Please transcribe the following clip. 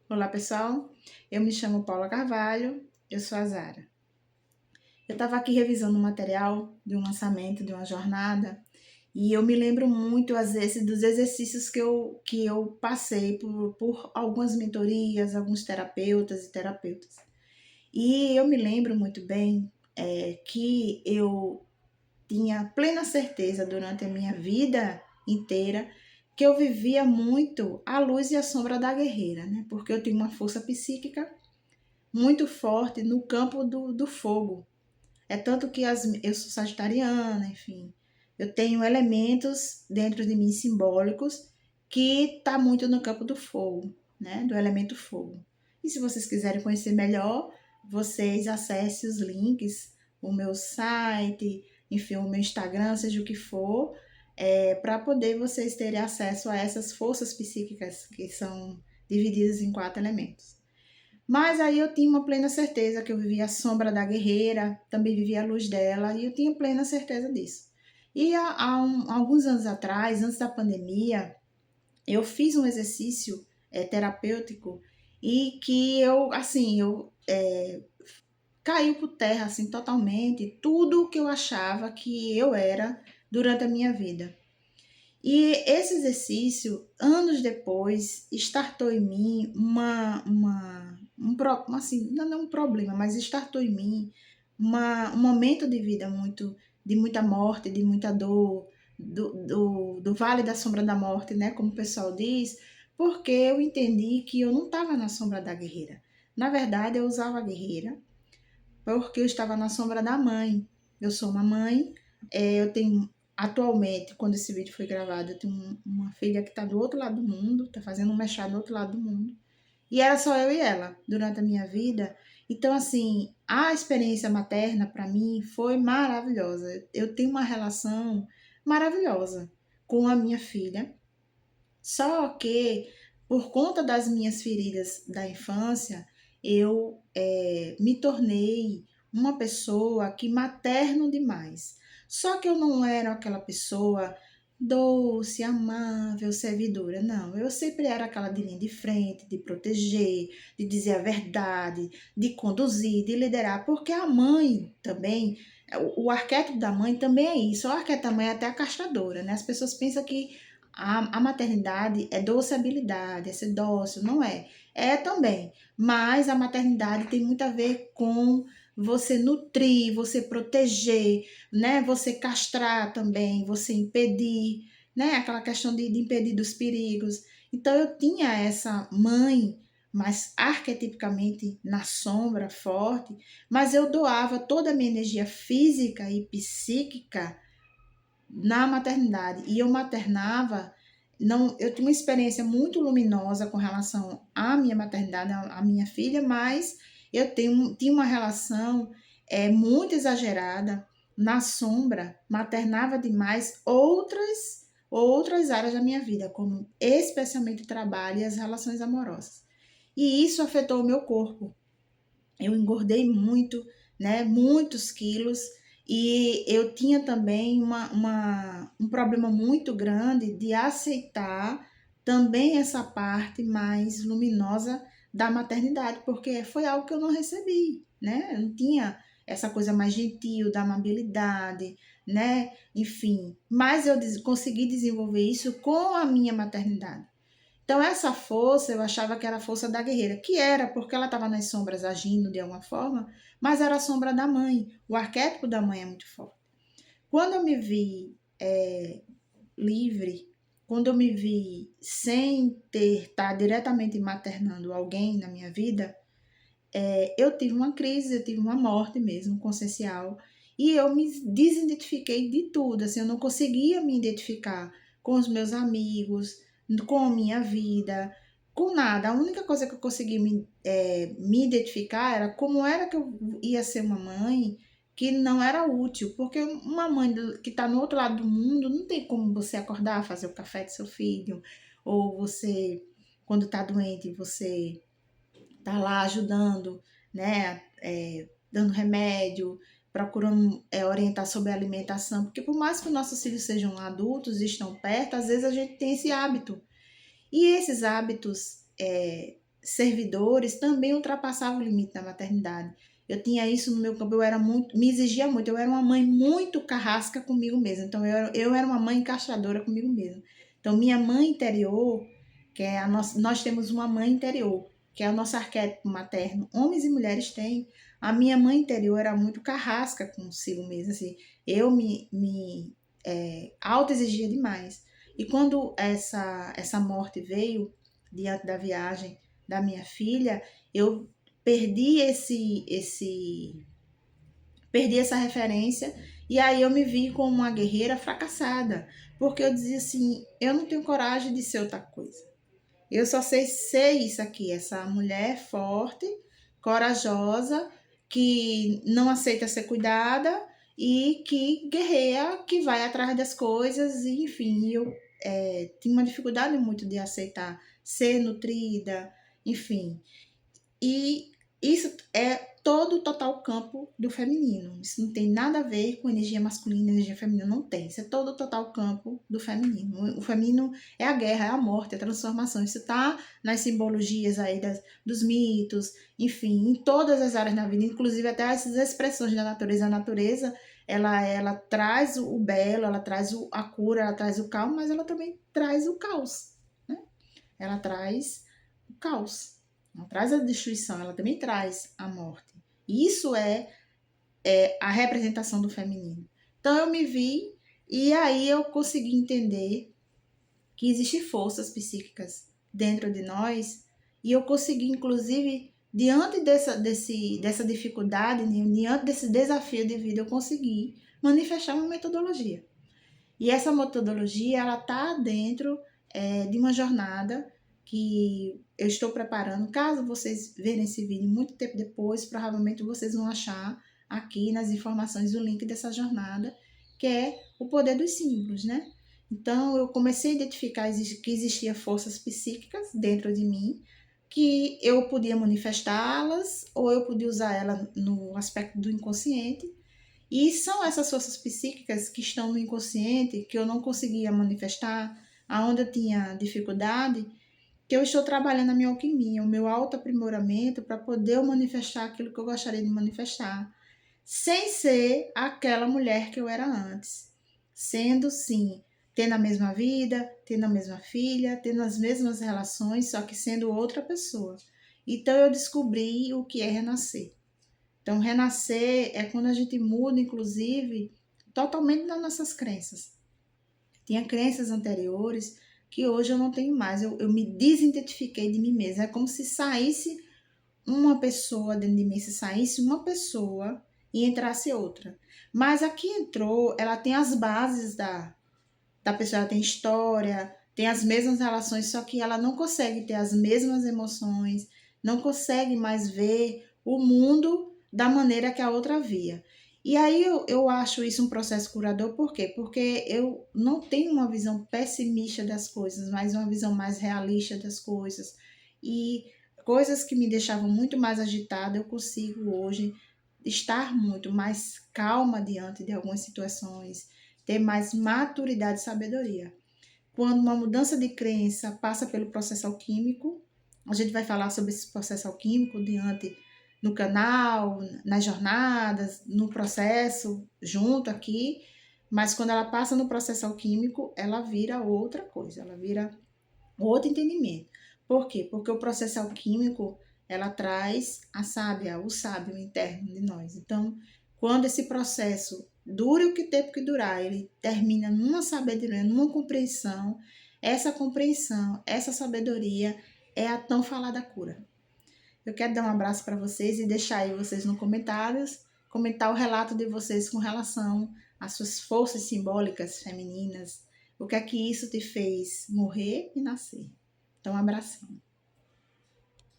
Olá pessoal, eu me chamo Paula Carvalho, eu sou a Zara. Eu estava aqui revisando o material de um lançamento, de uma jornada, e eu me lembro muito, às vezes, dos exercícios que eu passei por algumas mentorias, alguns terapeutas e terapeutas. E eu me lembro muito bem que eu tinha plena certeza durante a minha vida inteira que eu vivia muito a luz e a sombra da guerreira, né? Porque eu tenho uma força psíquica muito forte no campo do fogo. É tanto que eu sou sagitariana, enfim. Eu tenho elementos dentro de mim simbólicos que tá muito no campo do fogo, né? Do elemento fogo. E se vocês quiserem conhecer melhor, vocês acessem os links, o meu site, enfim, o meu Instagram, seja o que for, para poder vocês terem acesso a essas forças psíquicas que são divididas em 4 elementos. Mas aí eu tinha uma plena certeza que eu vivia a sombra da guerreira, também vivia a luz dela, e eu tinha plena certeza disso. E alguns anos atrás, antes da pandemia, eu fiz um exercício terapêutico e que caiu por terra, assim, totalmente, tudo que eu achava que eu era durante a minha vida. E esse exercício, anos depois, startou em mim assim, não é um problema, mas startou em mim um momento de vida de muita morte, de muita dor, do vale da sombra da morte, né, como o pessoal diz, porque eu entendi que eu não estava na sombra da guerreira. Na verdade, eu usava a guerreira porque eu estava na sombra da mãe. Eu sou uma mãe, eu tenho atualmente, quando esse vídeo foi gravado, eu tenho uma filha que está do outro lado do mundo, está fazendo um mestrado do outro lado do mundo. E era só eu e ela durante a minha vida. Então, assim, a experiência materna para mim foi maravilhosa. Eu tenho uma relação maravilhosa com a minha filha. Só que, por conta das minhas feridas da infância, eu me tornei uma pessoa que materno demais. Só que eu não era aquela pessoa doce, amável, servidora. Não, eu sempre era aquela de linha de frente, de proteger, de dizer a verdade, de conduzir, de liderar, porque a mãe também, o arquétipo da mãe também é isso. O arquétipo da mãe é até a castradora, né? As pessoas pensam que a maternidade é docilidade, é ser dócil, não é. É também, mas a maternidade tem muito a ver com você nutrir, você proteger, né? Você castrar também, você impedir, né? Aquela questão de impedir dos perigos. Então eu tinha essa mãe, mas arquetipicamente na sombra, forte, mas eu doava toda a minha energia física e psíquica na maternidade. E eu maternava, não, eu tinha uma experiência muito luminosa com relação à minha maternidade, à minha filha, mas tinha uma relação muito exagerada na sombra, maternava demais outras áreas da minha vida, como especialmente o trabalho e as relações amorosas. E isso afetou o meu corpo. Eu engordei muito, né? Muitos quilos. E eu tinha também um problema muito grande de aceitar também essa parte mais luminosa da maternidade, porque foi algo que eu não recebi, né? Eu não tinha essa coisa mais gentil, da amabilidade, né? Enfim, mas eu consegui desenvolver isso com a minha maternidade. Então, essa força eu achava que era a força da guerreira, que era porque ela estava nas sombras agindo de alguma forma, mas era a sombra da mãe. O arquétipo da mãe é muito forte. Quando eu me vi livre, quando eu me vi sem estar diretamente maternando alguém na minha vida, eu tive uma crise, eu tive uma morte mesmo, consciencial, e eu me desidentifiquei de tudo, assim, eu não conseguia me identificar com os meus amigos, com a minha vida, com nada. A única coisa que eu consegui me identificar era como era que eu ia ser uma mãe que não era útil, porque uma mãe que está no outro lado do mundo, não tem como você acordar, fazer o café do seu filho, ou você, quando está doente, você tá lá ajudando, né, dando remédio, procurando orientar sobre a alimentação, porque por mais que os nossos filhos sejam adultos e estão perto, às vezes a gente tem esse hábito. E esses hábitos servidores também ultrapassavam o limite da maternidade. Eu tinha isso no meu campo, eu era muito, me exigia muito, eu era uma mãe muito carrasca comigo mesma. Então eu era uma mãe castradora comigo mesma. Então minha mãe interior, que é a nossa, nós temos uma mãe interior, que é o nosso arquétipo materno. Homens e mulheres têm. A minha mãe interior era muito carrasca consigo mesma, assim. Eu me auto-exigia demais. E quando essa morte veio diante da viagem da minha filha, eu perdi perdi essa referência, e aí eu me vi como uma guerreira fracassada, porque eu dizia assim, eu não tenho coragem de ser outra coisa. Eu só sei ser isso aqui, essa mulher forte, corajosa, que não aceita ser cuidada e que guerreia, que vai atrás das coisas, e, enfim, eu tinha uma dificuldade muito de aceitar ser nutrida, enfim. E isso é todo o total campo do feminino. Isso não tem nada a ver com energia masculina, energia feminina, não tem. Isso é todo o total campo do feminino. O feminino é a guerra, é a morte, é a transformação. Isso está nas simbologias aí dos mitos, enfim, em todas as áreas da vida, inclusive até as expressões da natureza. A natureza, ela traz o belo, ela traz a cura, ela traz o calmo, mas ela também traz o caos, né? Ela traz o caos. Ela traz a destruição, ela também traz a morte. Isso é a representação do feminino. Então eu me vi e aí eu consegui entender que existem forças psíquicas dentro de nós e eu consegui, inclusive, diante dessa dificuldade, diante desse desafio de vida, eu consegui manifestar uma metodologia. E essa metodologia, ela está dentro de uma jornada que eu estou preparando. Caso vocês verem esse vídeo muito tempo depois, provavelmente vocês vão achar aqui nas informações o link dessa jornada, que é o poder dos símbolos, né? Então, eu comecei a identificar que existiam forças psíquicas dentro de mim, que eu podia manifestá-las, ou eu podia usar elas no aspecto do inconsciente, e são essas forças psíquicas que estão no inconsciente, que eu não conseguia manifestar, aonde eu tinha dificuldade, que eu estou trabalhando a minha alquimia, o meu autoaprimoramento para poder manifestar aquilo que eu gostaria de manifestar, sem ser aquela mulher que eu era antes. Sendo, sim, tendo a mesma vida, tendo a mesma filha, tendo as mesmas relações, só que sendo outra pessoa. Então eu descobri o que é renascer. Então, renascer é quando a gente muda, inclusive, totalmente das nossas crenças. Tinha crenças anteriores que hoje eu não tenho mais. Eu me desidentifiquei de mim mesma. É como se saísse uma pessoa dentro de mim, se saísse uma pessoa e entrasse outra. Mas a que entrou, ela tem as bases da pessoa, ela tem história, tem as mesmas relações, só que ela não consegue ter as mesmas emoções, não consegue mais ver o mundo da maneira que a outra via. E aí eu acho isso um processo curador, por quê? Porque eu não tenho uma visão pessimista das coisas, mas uma visão mais realista das coisas. E coisas que me deixavam muito mais agitada, eu consigo hoje estar muito mais calma diante de algumas situações, ter mais maturidade e sabedoria. Quando uma mudança de crença passa pelo processo alquímico, a gente vai falar sobre esse processo alquímico diante no canal, nas jornadas, no processo, junto aqui, mas quando ela passa no processo alquímico, ela vira outra coisa, ela vira outro entendimento. Por quê? Porque o processo alquímico, ela traz a sábia, o sábio interno de nós. Então, quando esse processo dura o que tempo que durar, ele termina numa sabedoria, numa compreensão, essa sabedoria é a tão falada cura. Eu quero dar um abraço para vocês e deixar aí vocês nos comentários, comentar o relato de vocês com relação às suas forças simbólicas femininas, o que é que isso te fez morrer e nascer. Então, um abração.